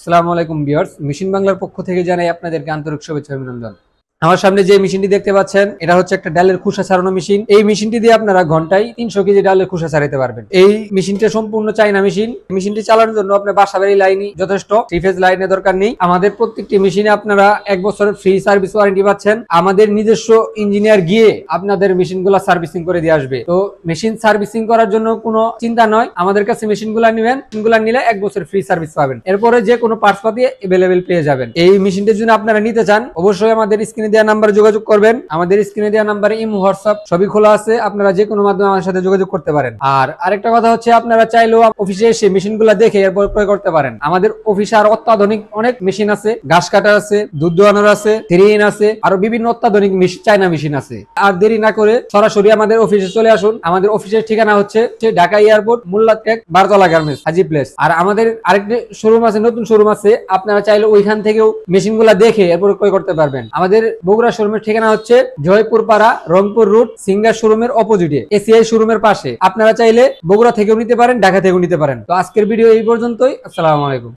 আসসালামু আলাইকুম viewers, machine বাংলার পক্ষ থেকে জানাই আপনাদেরকে আন্তরিক শুভেচ্ছা অভিনন্দন। আমার সামনে যে মেশিনটি দেখতে পাচ্ছেন, এটা হচ্ছে একটা ডালের খোসা ছাড়ানো মেশিন। এই মেশিনটি দিয়ে আপনারা ঘন্টায় 300 কেজি ডালের খোসা ছাড়াতে পারবেন। এই মেশিনটা সম্পূর্ণ চায়না মেশিন। মেশিনটি চালানোর জন্য আপনার বাসাবাড়ি লাইনই যথেষ্ট, 3 ফেজ লাইনের দরকার নেই। আমাদের প্রত্যেকটি মেশিনে আপনারা 1 বছরের ফ্রি সার্ভিস ওয়ারেন্টি পাচ্ছেন। আমাদের নিজস্ব ইঞ্জিনিয়ার গিয়ে আপনাদের মেশিনগুলো সার্ভিসিং করে দিয়ে আসবে। তো মেশিন সার্ভিসিং করার জন্য কোনো চিন্তা নয়, আমাদের কাছে মেশিনগুলো নেবেন, মেশিনগুলো নিলে 1 বছর ফ্রি সার্ভিস পাবেন। এরপরে যে কোনো পার্টস পাতি अवेलेबल পেয়ে যাবেন। এই মেশিনটির জন্য আপনারা নিতে চান, অবশ্যই আমাদের স্ক্রিনে দেওয়া নাম্বারে যোগাযোগ করবেন। আমাদের স্ক্রিনে দেওয়া নাম্বারে ইমো, হোয়াটসঅ্যাপ সবই খোলা আছে, আপনারা যে কোনো মাধ্যমে আমার সাথে যোগাযোগ করতে পারেন। আর আরেকটা কথা হচ্ছে, আপনারা চাইলেও অফিসে এসে মেশিনগুলো দেখে এরপর ক্রয় করতে পারেন। আমাদের অফিসে আর অত্যাধুনিক অনেক মেশিন আছে, ঘাস কাটার আছে, দুধ দোয়ানোর আছে, থ্রিন আছে, আরো বিভিন্ন অত্যাধুনিক চায়না মেশিন আছে। আর দেরি না করে সরাসরি আমাদের অফিসে চলে আসুন। আমাদের অফিসের ঠিকানা হচ্ছে ঢাকা এয়ারপোর্ট, মোল্লারটেক, বারতলা গার্মেন্টস, হাজি প্লেস। আর আমাদের আরেকটি শোরুম আছে, নতুন শোরুম আছে, আপনারা চাইলে ওইখান থেকেও মেশিনগুলো দেখে এরপর ক্রয় করতে পারবেন। আমাদের বগুড়া শোরুমের ঠিকানা হচ্ছে জয়পুর পাড়া, রংপুর রুট, সিঙ্গার শোরুমের অপোজিটে, এসিআই শোরুমের পাশে। আপনারা চাইলে বগুড়া থেকেও নিতে পারেন, ঢাকা থেকেও নিতে পারেন। তো আজকের ভিডিও এই পর্যন্তই। আসসালামু আলাইকুম।